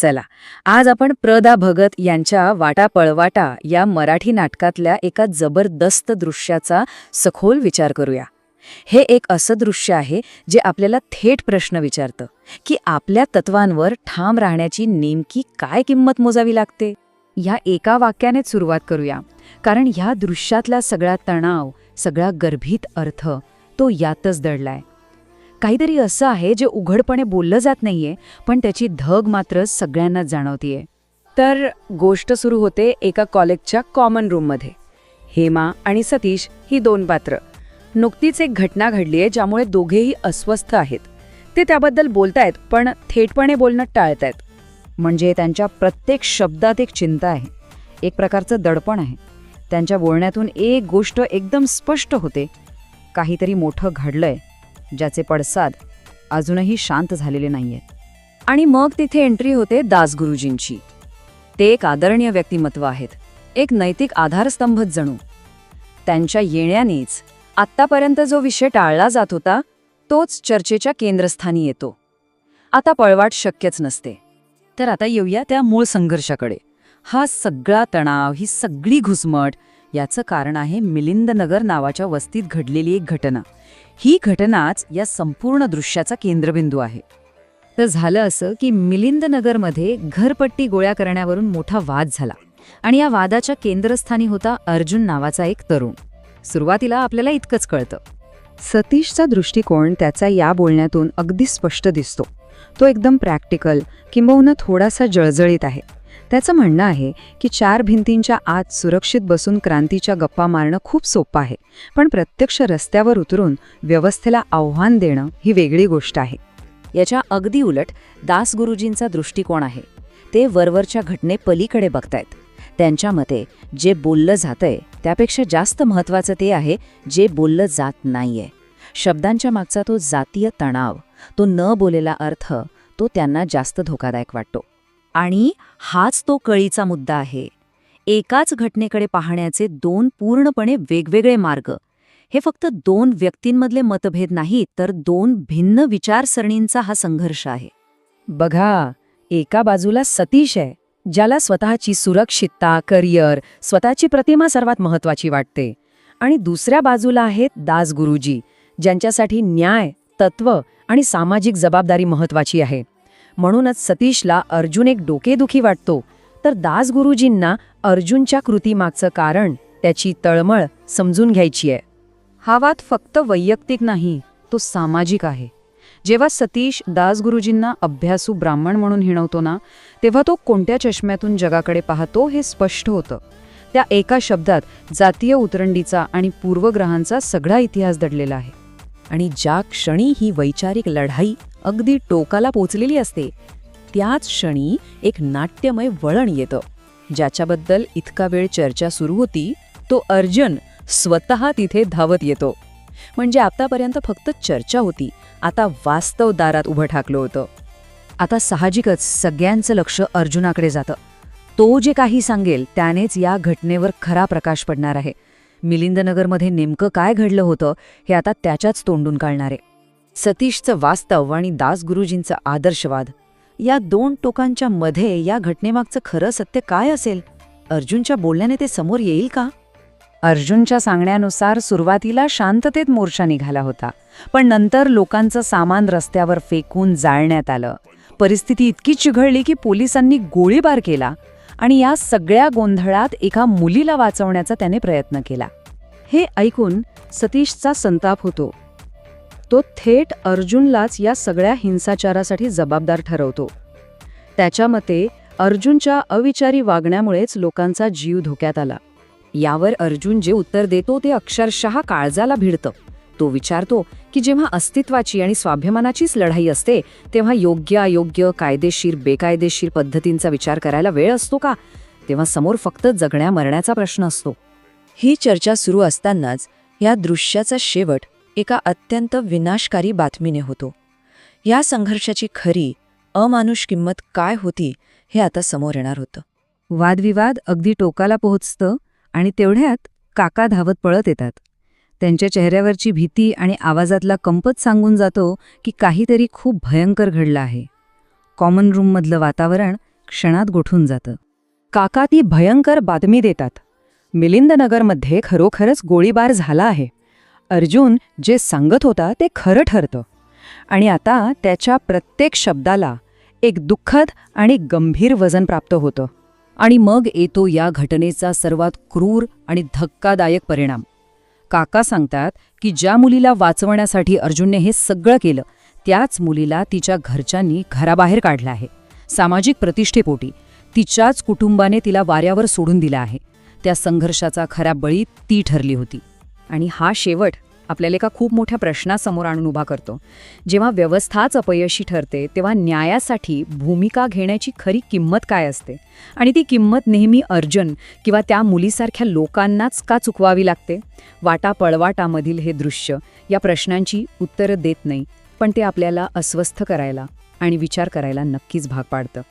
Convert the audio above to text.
चला, आज आपण प्रदा भगत यांच्या वाटा पळवाटा या मराठी नाटकातल्या एका जबरदस्त दृश्याचा सखोल विचार करूया. हे एक असं दृश्य आहे जे आपल्याला थेट प्रश्न विचारतं की आपल्या तत्वांवर ठाम राहण्याची नेमकी काय किंमत मोजावी लागते. या एका वाक्यानेच सुरुवात करूया, कारण ह्या दृश्यातला सगळा तणाव, सगळा गर्भित अर्थ तो यातच दडलाय. काहीतरी असं आहे जे उघडपणे बोललं जात नाहीये, पण त्याची धग मात्र सगळ्यांनाच जाणवतीये. तर गोष्ट सुरू होते एका कॉलेजच्या कॉमन रूममध्ये. हेमा आणि सतीश ही दोन पात्र. नुकतीच एक घटना घडलीये ज्यामुळे दोघेही अस्वस्थ आहेत. ते त्याबद्दल बोलतायत, पण थेटपणे बोलणं टाळतायत. म्हणजे त्यांच्या प्रत्येक शब्दात एक चिंता आहे, एक प्रकारचं दडपण आहे. त्यांच्या बोलण्यातून एक गोष्ट एकदम स्पष्ट होते, काहीतरी मोठं घडलंय ज्याचे पडसाद अजूनही शांत झालेले नाहीयेत. आणि मग तिथे एंट्री होते दासगुरुजींची. ते एक आदरणीय व्यक्तिमत्व आहेत, एक नैतिक आधारस्तंभच जणू. त्यांच्या येण्यानेच आत्तापर्यंत जो विषय टाळला जात होता तोच चर्चेच्या केंद्रस्थानी येतो. आता पळवाट शक्यच नसते. तर आता येऊया त्या मूळ संघर्षाकडे. हा सगळा तणाव, ही सगळी घुसमट याचं कारण आहे मिलिंदनगर नावाच्या वस्तीत घडलेली एक घटना. ही घटनाच या संपूर्ण दृश्याचा केंद्रबिंदू आहे. तर झालं असं की मिलिंदनगरमध्ये घरपट्टी गोळ्या करण्यावरून मोठा वाद झाला आणि या वादाच्या केंद्रस्थानी होता अर्जुन नावाचा एक तरुण. सुरुवातीला आपल्याला इतकंच कळतं. सतीशचा दृष्टिकोन त्याचा या बोलण्यातून अगदी स्पष्ट दिसतो. तो एकदम प्रॅक्टिकल, किंबहुना थोडासा जळजळीत आहे. त्याचं म्हणणं आहे की चार भिंतींच्या आत सुरक्षित बसून क्रांतीच्या गप्पा मारणं खूप सोपं आहे, पण प्रत्यक्ष रस्त्यावर उतरून व्यवस्थेला आव्हान देणं ही वेगळी गोष्ट आहे. याच्या अगदी उलट दासगुरुजींचा दृष्टिकोन आहे. ते वरवरच्या घटने पलीकडे बघतायत. त्यांच्या मते जे बोललं जातंय त्यापेक्षा जास्त महत्त्वाचं ते आहे जे बोललं जात नाहीये. शब्दांच्या मागचा तो जातीय तणाव, तो न बोलेला अर्थ, तो त्यांना जास्त धोकादायक वाटतो. आणि हाच तो कळीचा मुद्दा आहे. एकाच घटनेकडे पाहण्याचे दोन पूर्णपणे वेगवेगळे मार्ग. हे फक्त दोन व्यक्तींमधले मतभेद नाहीत, तर दोन भिन्न विचारसरणींचा हा संघर्ष आहे. बघा, एका बाजूला सतीश आहे, ज्याला स्वतःची सुरक्षितता, करिअर, स्वतःची प्रतिमा सर्वात महत्त्वाची वाटते. आणि दुसऱ्या बाजूला आहेत दासगुरुजी, ज्यांच्यासाठी न्याय, तत्व आणि सामाजिक जबाबदारी महत्त्वाची आहे. म्हणूनच सतीशला अर्जुन एक डोकेदुखी वाटतो, तर दासगुरुजींना अर्जुनच्या कृतीमागचं कारण, त्याची तळमळ समजून घ्यायची आहे. हा वाद फक्त वैयक्तिक नाही, तो सामाजिक आहे. जेव्हा सतीश दासगुरुजींना अभ्यासू ब्राह्मण म्हणून हिणवतो ना, तेव्हा तो कोणत्या चष्म्यातून जगाकडे पाहतो हे स्पष्ट होतं. त्या एका शब्दात जातीय उतरंडीचा आणि पूर्वग्रहांचा सगळा इतिहास दडलेला आहे. आणि ज्या क्षणी ही वैचारिक लढाई अगदी टोकाला पोचलेली असते, त्याच क्षणी एक नाट्यमय वळण येतं. ज्याच्याबद्दल इतका वेळ चर्चा सुरू होती, तो अर्जुन स्वतः तिथे धावत येतो. म्हणजे आतापर्यंत फक्त चर्चा होती, आता वास्तव दारात उभं ठाकलं होतं. आता साहजिकच सगळ्यांचं लक्ष अर्जुनाकडे जातं. तो जे काही सांगेल त्यानेच या घटनेवर खरा प्रकाश पडणार आहे. मिलिंदनगरमध्ये नेमकं काय घडलं होतं हे आता त्याच्याच तोंडून काढणार आहे. सतीशचं वास्तव आणि दासगुरुजींचा आदर्शवाद, या दोन टोकांच्या मध्ये या घटनेमागचं खरं सत्य काय असेल? अर्जुनच्या बोलण्याने ते समोर येईल का? अर्जुनच्या सांगण्यानुसार सुरुवातीला शांततेत मोर्चा निघाला होता, पण नंतर लोकांचं सामान रस्त्यावर फेकून जाळण्यात आलं. परिस्थिती इतकी चिघळली की पोलिसांनी गोळीबार केला आणि या सगळ्या गोंधळात एका मुलीला वाचवण्याचा त्याने प्रयत्न केला. हे ऐकून सतीशचा संताप होतो. तो थेट अर्जुनलाच या सगळ्या हिंसाचारासाठी जबाबदार ठरवतो. त्याच्या मते अर्जुनच्या अविचारी वागण्यामुळेच लोकांचा जीव धोक्यात आला. यावर अर्जुन जे उत्तर देतो ते अक्षरशः काळजाला भिडतं. तो विचारतो की जेव्हा अस्तित्वाची आणि स्वाभिमानाचीच लढाई असते, तेव्हा योग्य अयोग्य, कायदेशीर बेकायदेशीर पद्धतींचा विचार करायला वेळ असतो का? तेव्हा समोर फक्त जगण्या मरण्याचा प्रश्न असतो. ही चर्चा सुरू असतानाच या दृश्याचा शेवट एका अत्यंत विनाशकारी बातमीने होतो. या संघर्षाची खरी अमानुष किंमत काय होती हे आता समोर येणार होतं. वादविवाद अगदी टोकाला पोहोचतं आणि तेवढ्यात काका धावत पळत येतात. त्यांच्या चेहऱ्यावरची भीती आणि आवाजातला कंपच सांगून जातो की काहीतरी खूप भयंकर घडलं आहे. कॉमन रूममधलं वातावरण क्षणात गोठून जातं. काका ती भयंकर बातमी देतात. मिलिंदनगरमध्ये खरोखरच गोळीबार झाला आहे. अर्जुन जे सांगत होता ते खरं ठरतं. आणि आता त्याच्या प्रत्येक शब्दाला एक दुःखद आणि गंभीर वजन प्राप्त होतं. आणि मग येतो या घटनेचा सर्वात क्रूर आणि धक्कादायक परिणाम. काका सांगतात की ज्या मुलीला वाचवण्यासाठी अर्जुनने हे सगळं केलं, त्याच मुलीला तिच्या घरच्यांनी घराबाहेर काढलं आहे. सामाजिक प्रतिष्ठेपोटी तिच्याच कुटुंबाने तिला वाऱ्यावर सोडून दिलं आहे. त्या संघर्षाचा खरा बळी ती ठरली होती. आणि हा शेवट आपल्याला एका खूप मोठ्या प्रश्नासमोर आणून उभा करतो. जेव्हा व्यवस्थाच अपयशी ठरते तेव्हा न्यायासाठी भूमिका घेण्याची खरी किंमत काय असते? आणि ती किंमत नेहमी अर्जुन किंवा त्या मुलीसारख्या लोकांनाच का चुकवावी लागते? वाटापळवाटामधील हे दृश्य या प्रश्नांची उत्तरं देत नाही, पण ते आपल्याला अस्वस्थ करायला आणि विचार करायला नक्कीच भाग पाडतं.